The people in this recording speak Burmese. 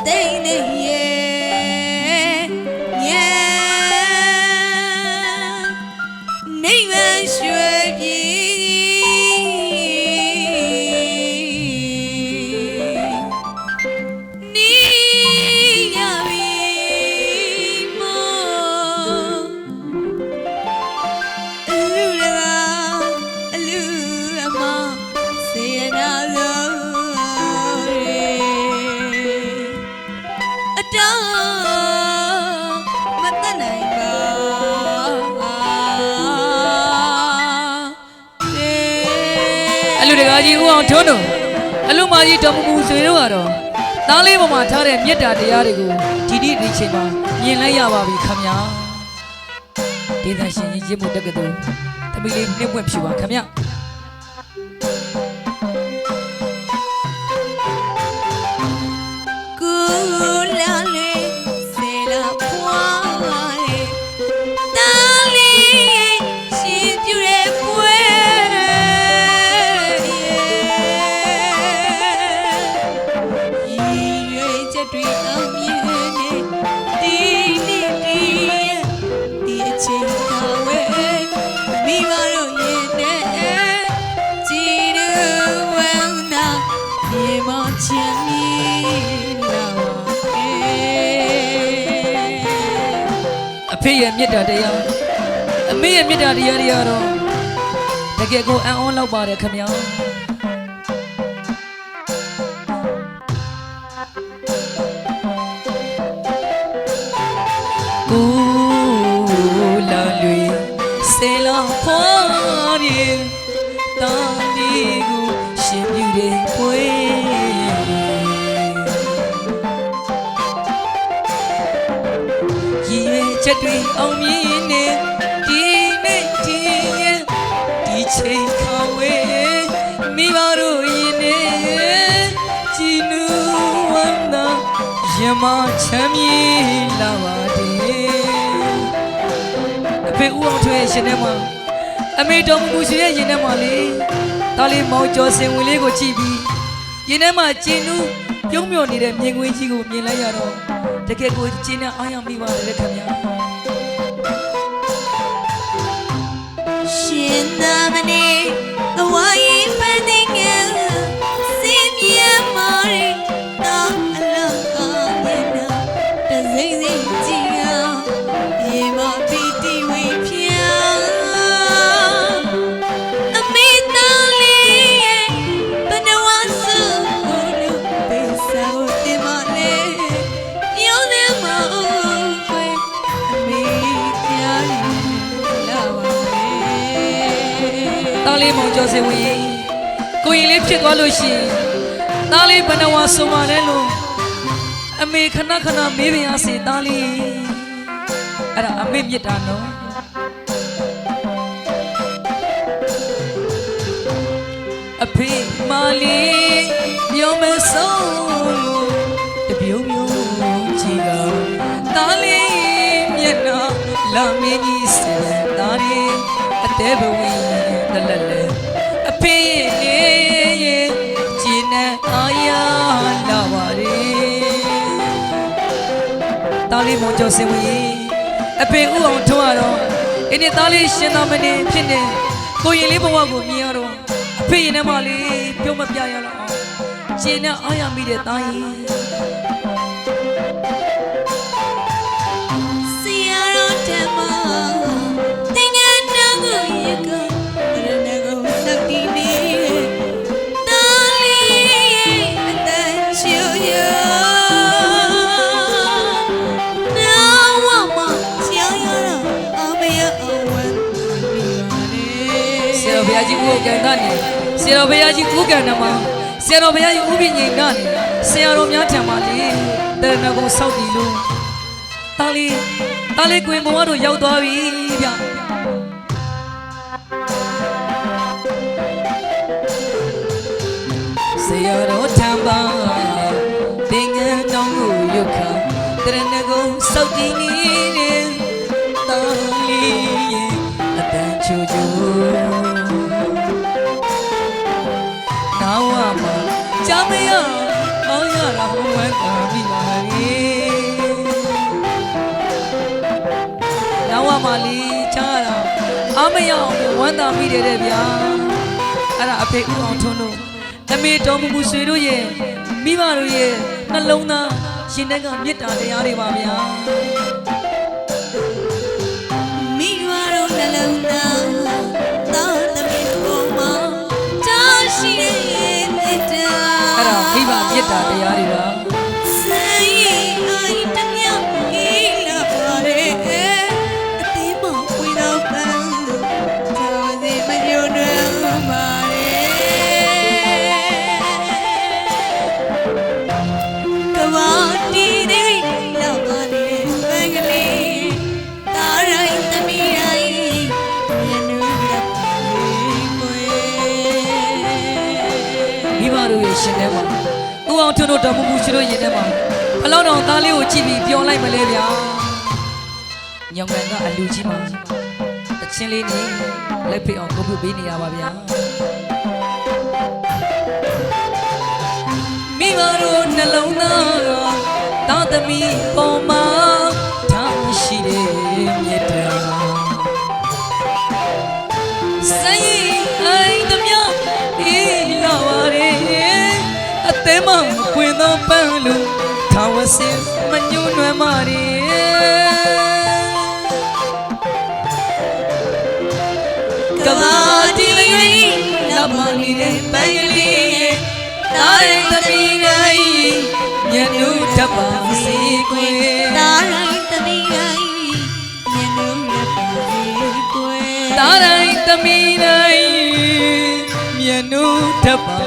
သိနေရဲ့ညံနေမရွှေပြည်လူတကာကြီးဦးအောင်ထွန်းတို့အလူမကြီးတော်မမူဆွေတို့ကတော့သားလေးပေါ်မှာထားတဲ့မေတ္တာတရားတွေကိုဒီနေ့ဒီချိန်မှာမြင်လိုက်ရပါပြီခင်ဗျာဒေသရှင်ကြီးရစ်မှုတက္ကသိုလ်သမီးလေးနှိမ့်ပွင့်ဖြူပါခင်ဗျာအဖေရဲ့မေတ္တာတရားအမေရဲ့မေတ္တာတရားတွေကတော့တကယ်ကိုအံ့ဩလောက်ပါတယ်ခင်ဗျာကိုလာလွေစေလာဖွာရီတာဒီကိုရှင်ပြတဲ့ပွေချက်တွေအောင်မြင်နေဒီနေ့ဒီရင်ဒီချိန်ခါဝေးမိဘတို့ရင်နေကြည်နူဝန္တာရမချမ်းမြေလာပါတယ်အဖေဦးအောင်ထွေးရှင်ထဲမှာအမေတော်မူရှင်ရဲ့ရင်ထဲမှာလေဒါလေးမောင်ကျော်စင်ဝင်လေးကိုကြည့်ပြီးရင်ထဲမှာကြည်နူပြုံးမြော်နေတဲ့မြင်ကွင်းကြီးကိုမြင်လိုက်ရတော့တကယ်ကိုကျင်းနဲ့အားရမိပါတယ်ခင်ဗျာရှင်သာမဏေအဝါရင်ပန်းတင်ငယ်စင်မြမော်ရီတော့အလောကမျက်နှာတစိမ့်စိမ့်ကြည့်အောင်ရေမပီတီဝေဖြာအမေတော်လေးရဲ့ဘနဝစုလို့ပေးစားတင်မလေးညောနေမအောင်ခွေအမေကြားလာပါသားလေးမောင်ကျော်စင်ဝင်ကိုရင်လေးဖြစ်သွားလို့ရှိရင်သားလေးဘဏ္ဍဝါဆုံးပါတယ်လို့အမေခဏခဏမေးပြန်စေသားလေးအဲ့ဒါအမေမြတ်တာနော်အဖေမလေးပြောမဆုံးတပြုံပြုံကြည့်ကသားလေးမျက်နှာလာမင်းကြီးစင်သားလေးအသေးဘဝတလက်လေအဖေရဲ့ကျင်းနဲ့အားရလာပါလေသားလေးမောင်ကျော်စင်ဝေးအဖေဦးအောင်ထွန်းရတော့ဒီနေ့သားလေးရှင်သာမဏေဖြစ်နေကိုရင်လေးဘဝကိုမြင်ရတော့အဖေရင်ထဲမှာလေးပြုံးမပြရတော့အောင်ကျင်းနဲ့အားရမိတဲ့သားရင်စီရတော့တမတင်ငန်းတော့ကိုရကဘုရားကြီးဦးကန်ကနေဆရာတော်ဘုရားကြီးဦးကန်နမှာဆရာတော်ဘုရားကြီးဦးပြင်းငိန်ကနေဆရာတော်များထံမှာလေတရဏဂုံဆောက်တည်လို့တားလေးကွင်ဘဝတို့ရောက်သွားပြီဗျဆရာတော်ထံပါသင်္ကန်းတောင်းကိုရုတ်ခါတရဏဂုံဆောက်တည်နေတဲ့တားလေးအတန်ချိုချိုနာဝမှာကြားမရအောင်ရတာ မ်းသာမိပါလေနောက်ဝမှာလီချားတာအမရအောင်ဝမ်းသာမိတယ်တဲ့ဗျာအဲ့ဒါအဖေဦးအောင်ထွန်းတို့အမေတော်မူမူဆွေတို့ရဲ့မိဘတို့ရဲ့နှလုံးသားရှင်တဲ့ကမေတ္တာတရားတွေပါဗျာ မိရွာတို့နှလုံးသားသာသမီတို့မှာကြာရှိရဲ့မေတ္တာ အဲ့ဒါမိဘမေတ္တာတရားတွေပါ ဆိုင်အိုင်တမြတ်အေးလာပါရဲ့အသေးမဝေတော့ပန်းသာစီမညွတ်ရပါရဲ့ကဘာတီတွေလောက်ပါရဲ့ဘယ်ကလေးတာရိုင်းသမီးရိုင်းရနုလက်ကိုယ် မိဘတို့ရဲ့ရှင်ထဲမှာဦးအောင်ထွန်းတို့တော်မူမူရှိတို့ရင်ထဲမှာဘလောက်တောင်သားလေးကိုကြည့်ပြီးပျော်လိုက်မလဲဗျာညောင်ကန်ကအလူကြီးမှာတချင်းလေးနဲ့လက်ဖိအောင်ကိုပြုပေးနေရပါဗျာမိဘတို့နှလုံးသားသာသမီပေါ်မှာထားရှိတဲ့မြတ်တာဆိုင်အိုင်တမြအေးလာပါရဲ့အသေးမခွင်သောပန်းလူထာဝစင်မညွန့်နွယ်မာရဲ့ကဘာတီလေးလာပါနေတဲ့ပန်းကလေးတာရင်သမီးတိုင်းညနုထပ်ပါစေကွယ် တာရိုင်းသမီးရိုင်းညနုလက်ပါစေကွယ် တာတိုင်းသမီးတိုင်းမြတ်နုထပ်ပါ